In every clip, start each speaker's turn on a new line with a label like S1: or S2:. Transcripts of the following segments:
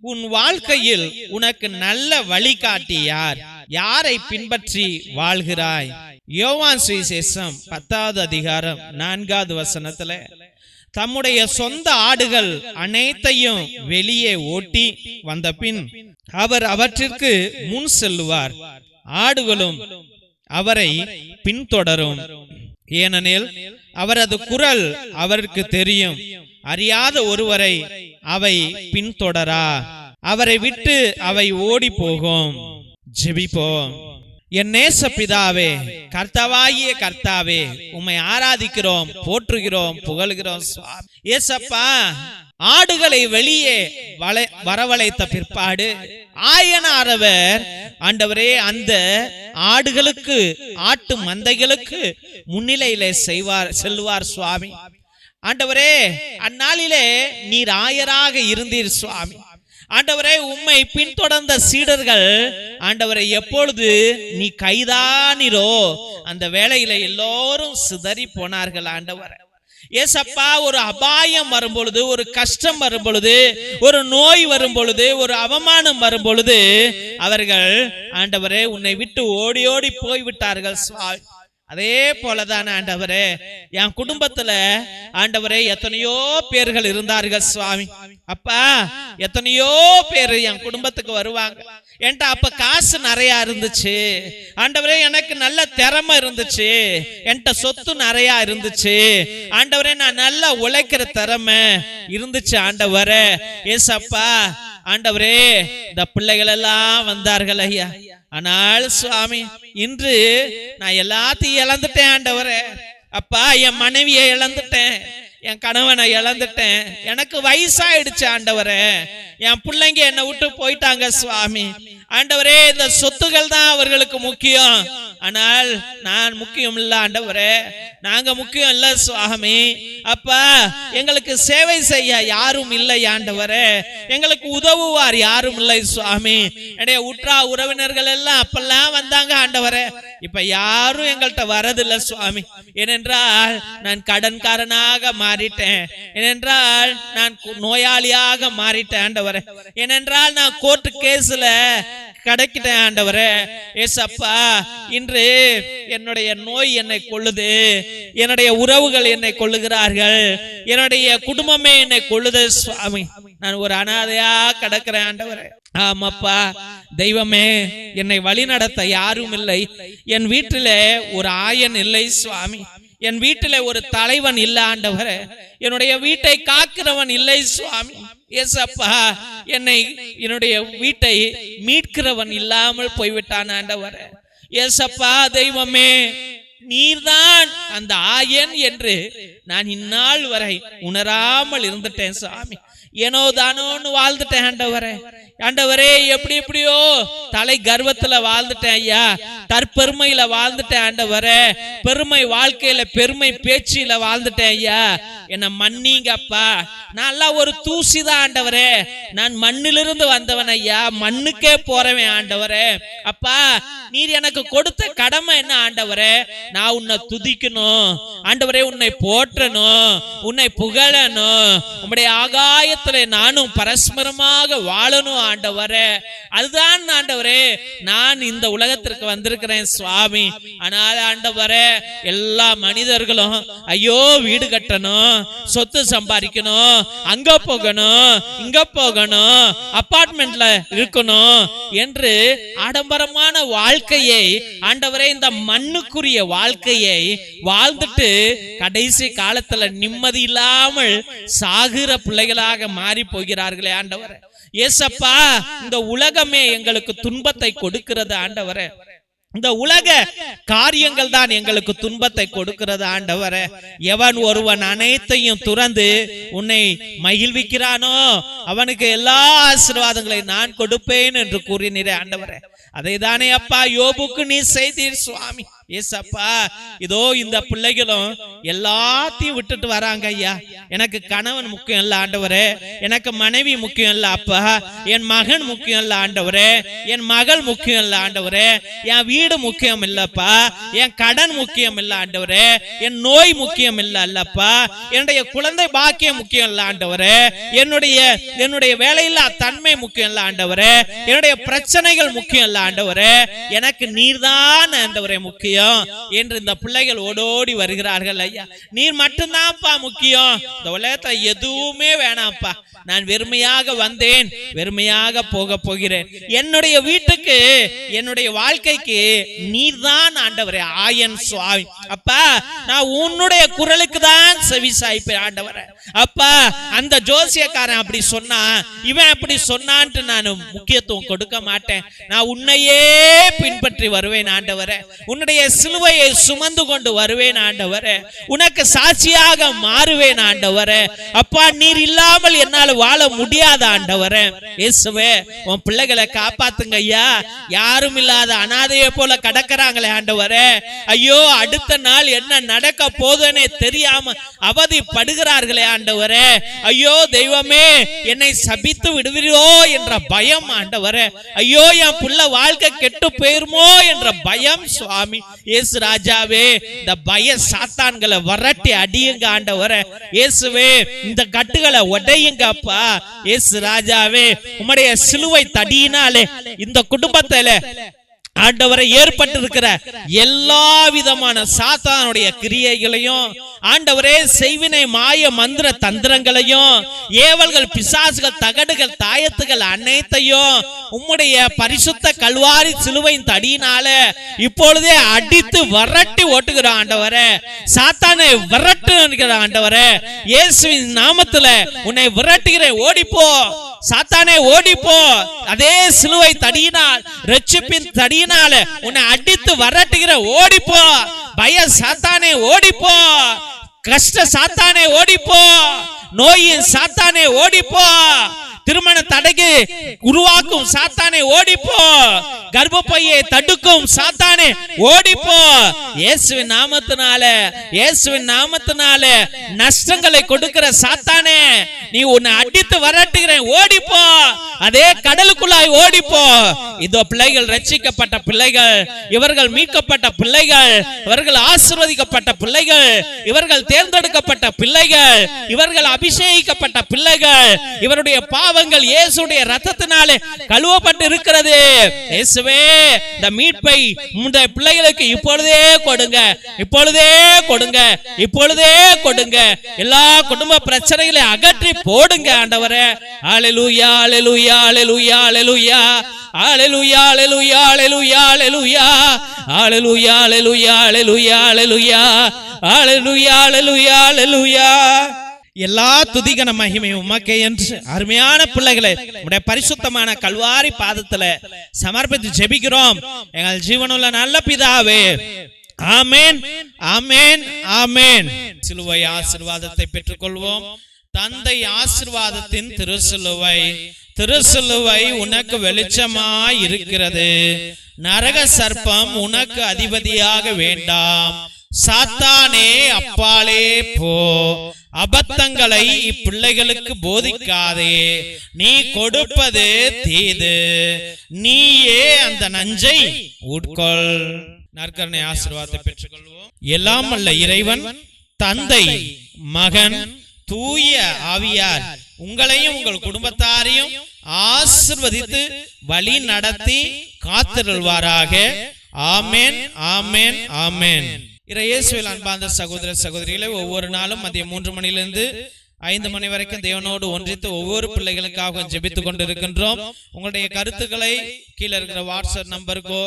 S1: உன் வாழ்க்கையில் உனக்கு நல்ல வழிகாட்டி யார்? யாரை பின்பற்றி வாழ்கிறாய்? யோவான் சுவிசேஷம் 10வது அதிகாரம் 4வது வசனத்துல தம்முடைய சொந்த ஆடுகள் அனைத்தையும் வெளியே ஓட்டி வந்த பின் அவர் அவற்றிற்கு முன் செல்லுவார், ஆடுகளும் அவரை பின்தொடரும். ஏனெனில் அவரது குரல் அவருக்கு தெரியும். அறியாத ஒருவரை அவை பின்தொடரா, அவரை விட்டு அவை ஓடி போகும். ஜெபிப்போம். என் நேச பிதாவே, கர்த்தாவாகிய கர்த்தாவே, உம்மை ஆராதிக்கிறோம், போற்றுகிறோம், புகழ்கிறோம். ஏசப்பா, ஆடுகளை வெளியே வரவழைத்த பிற்பாடு ஆயனாரவர் ஆண்டவரே அந்த ஆடுகளுக்கு, ஆட்டு மந்தைகளுக்கு முன்னிலையிலே செல்வார் சுவாமி. ஆண்டவரே, அந்நாளிலே நீர் ஆயராக இருந்தீர் சுவாமி. ஆண்டவரே, உம்மை பின்தொடர்ந்த சீடர்கள் ஆண்டவரை எப்பொழுது நீ கைதானிரோ அந்த வேளையில எல்லோரும் சிதறி போனார்கள். ஆண்டவரே ஏசப்பா, ஒரு அபாயம் வரும் பொழுது, ஒரு கஷ்டம் வரும் பொழுது, ஒரு நோய் வரும் பொழுது, ஒரு அவமானம் வரும் பொழுது அவர்கள் ஆண்டவரே உன்னை விட்டு ஓடி ஓடி போய்விட்டார்கள். அதே போலதான் ஆண்டவரே என் குடும்பத்துல ஆண்டவரே எத்தனையோ பேர்கள் இருந்தார்கள் சுவாமி. அப்பா, எத்தனையோ பேர் என் குடும்பத்துக்கு வருவாங்க. என்கிட்ட அப்ப காசு நிறைய இருந்துச்சு ஆண்டவரே, எனக்கு நல்ல திறமை இருந்துச்சு, என்கிட்ட சொத்து நிறைய இருந்துச்சு ஆண்டவரே, நான் நல்லா உழைக்கிற திறமை இருந்துச்சு ஆண்டவரே. ஏசப்பா ஆண்டவரே, இந்த பிள்ளைகள் எல்லாம் வந்தார்கள் ஐயா. ஆனால் சுவாமி, இன்று நான் எல்லாத்தையும் இழந்துட்டேன் ஆண்டவரே. அப்பா, என் மனைவியை இழந்துட்டேன், என் கணவனை இழந்துட்டேன், எனக்கு வயசாயிடுச்சு ஆண்டவரே, என் பிள்ளைங்க என்னை விட்டு போயிட்டாங்க சுவாமி. ஆண்டவரே, இந்த சொத்துகள் தான் அவர்களுக்கு முக்கியம், ஆனால் நான் முக்கியம் இல்ல ஆண்டவரே, நாங்க முக்கியம் இல்ல சுவாமி. அப்பா, எங்களுக்கு சேவை செய்ய யாரும் இல்லை ஆண்டவரே, எங்களுக்கு உதவுவார் யாரும் இல்லை சுவாமி. என்னுடைய உற்றா உறவினர்கள் எல்லாம் அப்பெல்லாம் வந்தாங்க ஆண்டவரே, இப்ப யாரும் எங்கள்கிட்ட வரதில்லை சுவாமி. ஏனென்றால் நான் கடன்காரனாக மாறிட்டேன், ஏனென்றால் நான் நோயாளியாக மாறிட்டேன் ஆண்டவரே, ஏனென்றால் நான் கோர்ட்டு கேஸ்ல கிடைக்கிட்டேன் ஆண்டவரே. ஏசப்பா, இன்று என்னுடைய நோய் என்னை கொள்ளுது, என்னுடைய உறவுகள் என்னை கொள்ளுகிறார்கள், என்னுடைய குடும்பமே என்னை கொள்ளுது சுவாமி. நான் ஒரு அனாதையா கிடக்கிறேன் ஆண்டவரே. ஆமாப்பா தெய்வமே, என்னை வழி நடத்த யாரும் இல்லை, என் வீட்டிலே ஒரு ஆயன் இல்லை சுவாமி, என் வீட்டிலே ஒரு தலைவன் இல்ல ஆண்டவரே, என்னுடைய வீட்டை காக்கிறவன் இல்லை சுவாமி. ஏசப்பா, என்னுடைய வீட்டை மீட்கிறவன் இல்லாமல் போய்விட்டான் ஆண்டவரே. ஏசப்பா தெய்வமே, நீர்தான் அந்த ஆயன் என்று நான் இந்நாள் வரை உணராமல் இருந்துட்டேன் சாமி. ஏனோ தானோன்னு வாழ்ந்துட்டேன் ஆண்டவரே. ஆண்டவரே, எப்படி எப்படியோ தலை கர்வத்துல வாழ்ந்துட்டேன் ஐயா, தற்பெருமையில வாழ்ந்துட்டேன் ஆண்டவரே, பெருமை வாழ்க்கையில பெருமை பேச்சில வாழ்ந்துட்டேன் ஐயா, என்ன மன்னிங்கப்பா. நான் ஒரு தூசிதான் ஆண்டவரே, நான் மண்ணிலிருந்து வந்தவன் ஐயா, மண்ணுக்கே போறவன் ஆண்டவரே. அப்பா, நீர் எனக்கு கொடுத்த கடமை என்ன ஆண்டவரே? நான் உன்னை துதிக்கணும் ஆண்டவரே, உன்னை போற்றணும், உன்னை புகழணும், உம்முடைய ஆகாயத்திலே நானும் பரஸ்பரமாக வாழணும் ஆண்டவரே. அதுதான் ஆண்டவரே நான் இந்த உலகத்திற்கு வந்திருக்கிறேன் சுவாமி. ஆனால் ஆண்டவரே, எல்லா மனிதர்களும் ஐயோ வீடு கட்டணும், சொத்து சம்பாதிக்கணும், அங்க போகணும், இங்க போகணும், அபார்ட்மெண்ட்ல இருக்கணும் என்று ஆடம்பரமான வாழ்க்கையை ஆண்டவரே, இந்த மண்ணுக்குரிய வாழ்க்கையை வாழ்ந்துட்டு கடைசி காலத்துல நிம்மதி இல்லாமல் சாகுற பிள்ளைகளாக மாறி போகிறார்களே ஆண்டவரே. ஏசப்பா, இந்த உலகமே எங்களுக்கு துன்பத்தை கொடுக்கிறது ஆண்டவரே, இந்த உலக காரியங்கள் தான் எங்களுக்கு துன்பத்தை கொடுக்கிறது ஆண்டவரே. எவன் ஒருவன் அனைத்தையும் துறந்து உன்னை மகிழ்விக்கிறானோ அவனுக்கு எல்லா ஆசீர்வாதங்களையும் நான் கொடுப்பேன் என்று கூறினீரே ஆண்டவரே. அதை தானே அப்பா யோபுக்கு நீ செய்தீர் சுவாமி. ஏசப்பா, இதோ இந்த பிள்ளைகளும் எல்லாத்தையும் விட்டுட்டு வராங்க. ஐயா, எனக்கு கணவன் முக்கியம் இல்ல ஆண்டவரே, எனக்கு மனைவி முக்கியம் இல்ல அப்பா, என் மகன் முக்கியம் இல்ல ஆண்டவரே, என் மகள் முக்கியம் இல்ல ஆண்டவரே, என் வீடு முக்கியம் இல்லப்பா, என் கடன் முக்கியம் இல்ல ஆண்டவரே, என் நோய் முக்கியம் இல்ல அல்லப்பா, என்னுடைய குழந்தை பாக்கியம் முக்கியம் இல்ல ஆண்டவரே, என்னுடைய வேலையில்லா தன்மை முக்கியம் இல்ல ஆண்டவரே, என்னுடைய பிரச்சனைகள் முக்கியம் இல்ல ஆண்டவரே, எனக்கு நீர்தான் ஆண்டவரே முக்கியம் என்று இந்த பிள்ளைகள் ஓடோடி வருகிறார்கள். ஐயா, நீர் மட்டும்தான்ப்பா முக்கியம், இந்த உலகத்துல எதுவுமே வேணாம்ப்பா, நான் வெறுமையாக வந்தேன், வெறுமையாக போக போகிறேன், என்னுடைய வீட்டுக்கு என்னுடைய வாழ்க்கைக்கு நீர்தான் ஆண்டவரே ஆயன் சுவாமி. அப்பா, நான் உன்னுடைய குரலுக்கு தான் செவி சாய்ப்பேன் ஆண்டவரே. அப்பா, அந்த ஜோசியக்காரன் அப்படி சொன்னா, இவன் அப்படி சொன்னான்ட்டு நான் முக்கியத்துவம் கொடுக்க மாட்டேன், நான் உன்னையே பின்பற்றி வருவேன் ஆண்டவரே, உன்னுடைய சிலுவையை சுமந்து கொண்டு வருவேன் ஆண்டவரே, உனக்கு சாட்சியாக மாறுவேன் ஆண்டவரே. அப்பா, நீர் இல்லாமல் என்னால் வாழ முடியாத ஆண்டவரே. இயேசுவே, உன் பிள்ளைகளை காப்பாத்துங்க ஐயா, யாரும் இல்லாத அனாதையை போல கடக்கறாங்களே ஆண்டவரே. ஐயோ, அடுத்த நாள் என்ன நடக்க போதுன்னே தெரியாம அவதிப்படுகிறார்களே ஆண்டவரே. ஐயோ தெய்வமே, என்னை சபித்து விடுவீரோ என்ற பயம் ஆண்டவரே. ஐயோ, என் புள்ள வாழ்க்கை கெட்டு போயிருமோ என்ற பயம் சுவாமி. இயேசு ராஜாவே, இந்த பய சாத்தான்களை வரட்டி அடியுங்க ஆண்டவரே. இயேசுவே, இந்த கட்டுகளை உடையுங்க அப்பா. இயேசு ராஜாவே, உம்முடைய சிலுவை தடியினாலே இந்த குடும்பத்தில ஆண்டவரை ஏற்பட்டிருக்கிற எல்லா விதமான சாத்தானுடைய கிரியைகளையும் ஆண்டவரே, செய்வினை மாய மந்திர தந்திரங்களையும், ஏவல்கள் பிசாசுகள் தகடுகள் தாயத்துகள் அனைத்தையும் உம்முடைய பரிசுத்த கல்வாரி சிலுவையின் தடியினால இப்பொழுதே அடித்து வரட்டி ஓட்டுகிறோம் ஆண்டவரே. சாத்தானை விரட்டுகிற ஆண்டவரே, இயேசுவின் நாமத்துல உன்னை விரட்டுகிறேன், ஓடிப்போ சாத்தானே, ஓடிப்போ. அதே சிலுவை தடியினால், இரட்சிப்பின் தடியினால உன்னை அடித்து வரட்டுகிற, ஓடிப்போ. பய சாத்தானே ஓடிப்போ, கஷ்ட சாத்தானே ஓடிப்போ, நோயின் சாத்தானே ஓடிப்போ, திருமண தடைக்கு உருவாக்கும் சாத்தானே ஓடிப்போ, கர்ப்பப்பையை தடுக்கும் சாத்தானே ஓடிப்போ. இயேசுவின் நாமத்தினால, இயேசுவின் நாமத்தினால நஷ்டங்களை கொடுக்கிற சாத்தானே, நீ உன்னை அடித்து வரட்டுகிறேன், ஓடிப்போ. அதே கடலுக்குள்ளாய் ஓடிப்போ. இதோ பிள்ளைகள் ரட்சிக்கப்பட்ட பிள்ளைகள், இவர்கள் மீட்கப்பட்ட பிள்ளைகள், இவர்கள் ஆசீர்வதிக்கப்பட்ட பிள்ளைகள், இவர்கள் தேர்ந்தெடுக்கப்பட்ட பிள்ளைகள், இவர்கள் அபிஷேகிக்கப்பட்ட பிள்ளைகள், இவருடைய பாவங்கள் இயேசுடைய இரத்தத்தினாலே கழுவப்பட்டு இருக்கிறது. இயேசுவே, இந்த மீட்பை இந்த பிள்ளைகளுக்கு இப்பொழுதே கொடுங்க, இப்பொழுதே கொடுங்க, இப்பொழுதே கொடுங்க. எல்லா குடும்ப பிரச்சனைகளை அகற்றி போடுங்க ஆண்டவரே. ஹல்லேலூயா, ஹல்லேலூயா, ஹல்லேலூயா, ஹல்லேலூயா, ஹல்லேலூயா, ஹல்லேலூயா, ஹல்லேலூயா, ஹல்லேலூயா, ஹல்லேலூயா, ஹல்லேலூயா, ஹல்லேலூயா, ஹல்லேலூயா, ஹல்லேலூயா, ஹல்லேலூயா, ஹல்லேலூயா. எல்லா துதிகன மகிமை உமக்கே என்று அருமையான பிள்ளைகளை உம்முடைய பரிசுத்தமான கல்வாரி பாதத்துல சமர்ப்பித்து ஜெபிக்கிறோம் எங்கள் ஜீவனுள்ள நல்ல பிதாவே. ஆமென், ஆமென், ஆமென். சிலுவை ஆசீர்வாதத்தை பெற்றுக்கொள்வோம். தந்தை ஆசீர்வாதத்தின் திருசிலுவை, திருசிலுவை உனக்கு வெளிச்சமாய் இருக்கிறது, நரக சர்ப்பம் உனக்கு அதிபதியாக வேண்டாம், சாத்தானே அப்பாலே போ, அபத்தங்களை இப்பிள்ளைகளுக்கு போதிக்காதே, நீ கொடுப்பது தீது, நீயே அந்த நஞ்சை உட்கொள். நற்கருணை ஆசீர்வாதத்தை பெற்றுக்கொள்வோம். எல்லாம் அல்ல இறைவன், தந்தை, மகன், தூய ஆவியார் உங்களையும் உங்கள் குடும்பத்தாரையும் ஆசீர்வதித்து வழி நடத்தி காத்திருள்வாராக. ஆமென், ஆமென், ஆமென். இயேசுவில் அன்பார்ந்த சகோதர சகோதரிகளை, ஒவ்வொரு நாளும் மதியம் 3 மணியிலிருந்து 5 மணி வரைக்கும் தேவனோடு ஒன்றித்து ஒவ்வொரு பிள்ளைகளுக்காக ஜெபித்துக் கொண்டிருக்கின்றோம். உங்களுடைய கருத்துக்களை கீழே இருக்கிற வாட்ஸ்அப் நம்பருக்கோ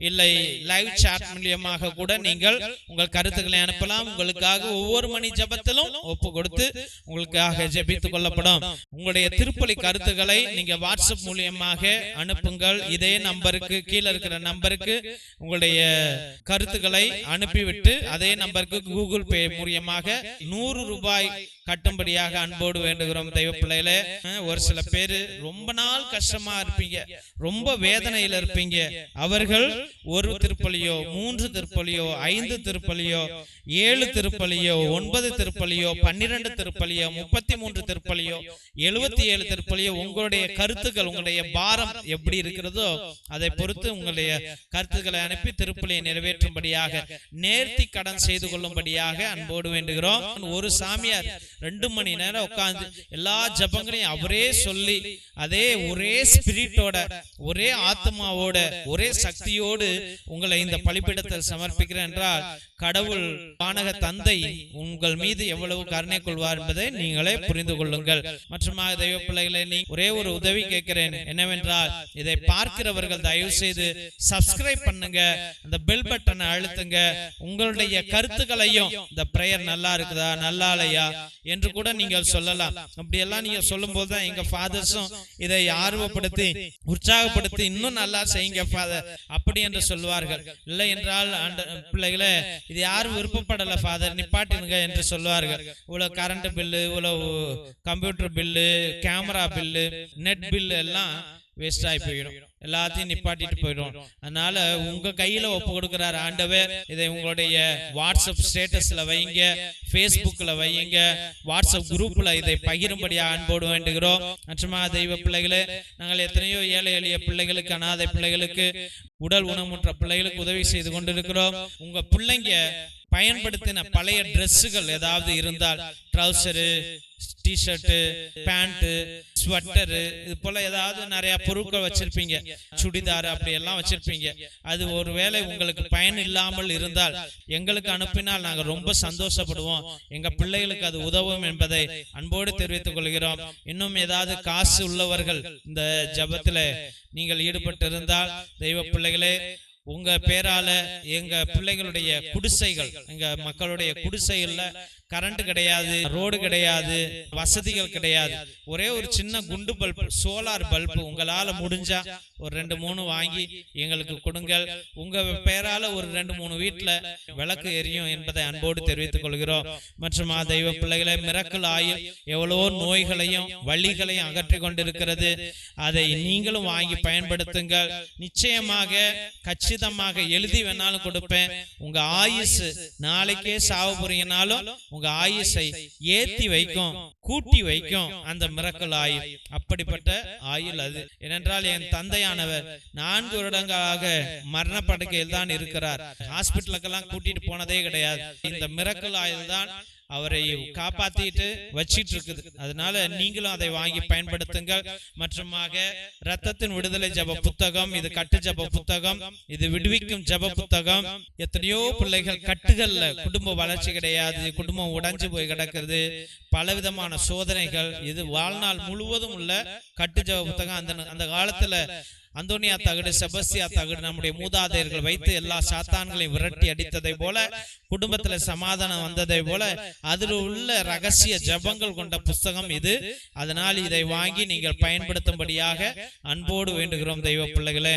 S1: இல்லை லைவ் சாட் மூலியமாக கூட நீங்கள் உங்கள் கருத்துக்களை அனுப்பலாம். உங்களுக்காக ஒவ்வொரு மணி ஜெபத்திலும் ஒப்பு கொடுத்து உங்களுக்காக ஜெபித்துக் கொள்ளப்படும். உங்களுடைய திருப்பலி கருத்துக்களை நீங்க வாட்ஸ்அப் மூலியமாக அனுப்புங்கள். இதே நம்பருக்கு, கீழே இருக்கிற நம்பருக்கு உங்களுடைய கருத்துக்களை அனுப்பிவிட்டு அதே நம்பருக்கு கூகுள் பே மூலியமாக 100 ரூபாய் கட்டும்படியாக அன்போடு வேண்டுகிறோம் தெய்வ பிள்ளைகளே. ஒரு சில பேரு ரொம்ப நாள் கஷ்டமா இருப்பீங்க, ரொம்ப வேதனையில இருப்பீங்க. அவர்கள் 1 திருப்பலியோ 3 திருப்பலியோ 5 திருப்பலியோ 7 திருப்பலியோ 9 திருப்பலியோ 12 திருப்பலியோ 33 திருப்பலியோ 77 திருப்பலியோ, உங்களுடைய கருத்துக்கள், உங்களுடைய பாரம் எப்படி இருக்கிறதோ அதை பொறுத்து உங்களுடைய கருத்துக்களை அனுப்பி திருப்பலியை நிறைவேற்றும்படியாக, நேர்த்தி கடன் செய்து கொள்ளும்படியாக அன்போடு வேண்டுகிறோம். ஒரு சாமியார் 2 மணி நேரம் உட்கார்ந்து எல்லா ஜபங்களையும் அவரே சொல்லி, அதே ஒரே ஸ்பிரிட்டோட, ஒரே ஆத்மாவோட, ஒரே சக்தியோடு உங்களை இந்த பலிபீடத்தில் சமர்ப்பிக்கிறேன் என்றால், கடவுள் வானக தந்தை உங்கள் மீது எவ்வளவு கருணை கொள்வார் என்பதை நீங்களே புரிந்து கொள்ளுங்கள். மற்றும் தெய்வ பிள்ளைகளை, நீ ஒரே ஒரு உதவி கேட்கிறேன். என்னவென்றால், இதை பார்க்கிறவர்கள் தயவு செய்து சப்ஸ்கிரைப் பண்ணுங்க, அந்த பெல் பட்டனை அழுத்துங்க. உங்களுடைய கருத்துக்களையும், இந்த பிரேயர் நல்லா இருக்குதா, நல்லா இல்லையா என்று கூட நீங்கள் சொல்லலாம். அப்படியெல்லாம் நீங்க சொல்லும் போதுதான் எங்க ஃபாதர்ஸும் இதை ஆர்வப்படுத்தி உற்சாகப்படுத்தி இன்னும் நல்லா செய்யுங்க ஃபாதர் அப்படி என்று சொல்வார்கள். இல்லை என்றால் பிள்ளைகளே, இது யாரும் விருப்பப்படல ஃபாதர், நிப்பாட்டினுங்க என்று சொல்வார்கள். இவ்வளவு கரண்ட் பில்லு, இவ்வளவு computer bill, camera bill, net bill எல்லாம் வேஸ்ட் ஆகி போயிடும், எல்லாத்தையும் நிப்பாட்டிட்டு போயிடும். அதனால உங்க கையில ஒப்பு கொடுக்கிறார் ஆண்டவர். இதை உங்களுடைய வாட்ஸ்அப் ஸ்டேட்டஸ்ல வைங்க, பேஸ்புக்ல வைங்க, வாட்ஸ்அப் குரூப்ல இதை பகிரும்படியா அன்போடு வேண்டுகிறோம். மற்றும் தெய்வ பிள்ளைகளே, நாங்கள் எத்தனையோ ஏழை எளிய பிள்ளைகளுக்கு, அனாதை பிள்ளைகளுக்கு, உடல் ஊனமுற்ற பிள்ளைகளுக்கு உதவி செய்து கொண்டிருக்கிறோம். உங்க பிள்ளைங்க பயன்படுத்தின பழைய டிரெஸ்ஸுகள் ஏதாவது இருந்தால், ட்ரௌசரு, டிஷர்ட்டு, பேண்ட், ஸ்வெட்டரு, இது போல ஏதாவது நிறைய பொருட்கள் வச்சிருப்பீங்க, சுடிதார் அப்படி எல்லாம் வச்சிருப்பீங்க. அது ஒருவேளை உங்களுக்கு பயன் இல்லாமல் இருந்தால் எங்களுக்கு அனுப்பினால் நாங்கள் ரொம்ப சந்தோஷப்படுவோம். எங்க பிள்ளைகளுக்கு அது உதவும் என்பதை அன்போடு தெரிவித்துக் கொள்கிறோம். இன்னும் ஏதாவது காசு உள்ளவர்கள் இந்த ஜபத்துல நீங்கள் ஈடுபட்டு இருந்தால், தெய்வ பிள்ளைகளே, உங்க பேரால எங்க பிள்ளைகளுடைய குடிசைகள், எங்க மக்களுடைய குடிசைகள்ல கரண்ட் கிடையாது, ரோடு கிடையாது, வசதிகள் கிடையாது. ஒரே ஒரு சின்ன குண்டு பல்பு, சோலார் பல்பு உங்களால முடிஞ்சா ஒரு 2-3 வாங்கி எங்களுக்கு கொடுங்கள். உங்க பேரால ஒரு 2-3 வீட்டுல விளக்கு எரியும் என்பதை அன்போடு தெரிவித்துக் கொள்கிறோம். மற்றும் தெய்வ பிள்ளைகளை, மிரக்கல் ஆயில் எவ்வளவோ நோய்களையும் வலிகளையும் அகற்றி கொண்டிருக்கிறது. அதை நீங்களும் வாங்கி பயன்படுத்துங்கள். நிச்சயமாக கச்சிதமாக எழுதி வேணாலும் கொடுப்பேன். உங்க ஆயுசு நாளைக்கே சாவு போறீங்கனாலும் உங்க ஆயுசை ஏத்தி வைக்கும், கூட்டி வைக்கும் அந்த மிரக்கல் ஆயில். அப்படிப்பட்ட ஆயில் அது. ஏனென்றால் என் தந்தையானவர் 4 வருடங்களாக மரண படுக்கையில் தான் இருக்கிறார். ஹாஸ்பிட்டலுக்கெல்லாம் கூட்டிட்டு போனதே கிடையாது. இந்த மிரக்கல் ஆயில் தான் அவரை காப்பாத்திட்டு வச்சிட்டு இருக்குது. அதனால நீங்களும் அதை வாங்கி பயன்படுத்துங்கள். மற்றுமாக இரத்தத்தின் விடுதலை ஜப புத்தகம், இது கட்டு ஜப புத்தகம், இது விடுவிக்கும் ஜப புத்தகம். எத்தனையோ பிள்ளைகள் கட்டுகள்ல குடும்ப வளர்ச்சி கிடையாது, குடும்பம் உடைஞ்சு போய் கிடக்கிறது, பலவிதமான சோதனைகள். இது வாழ்நாள் முழுவதும் உள்ள கட்டு ஜப புத்தகம். அந்த காலத்துல அந்தோனியா தகடு, செபஸ்தியா தகடு நம்முடைய மூதாதையர்கள் வைத்து எல்லா சாத்தான்களையும் விரட்டி அடித்ததை போல, குடும்பத்துல சமாதானம் வந்ததை போல, அதில் உள்ள ரகசிய ஜபங்கள் கொண்ட புஸ்தகம் இது. அதனால் இதை வாங்கி நீங்கள் பயன்படுத்தும்படியாக அன்போடு வேண்டுகிறோம் தெய்வ பிள்ளைகளே.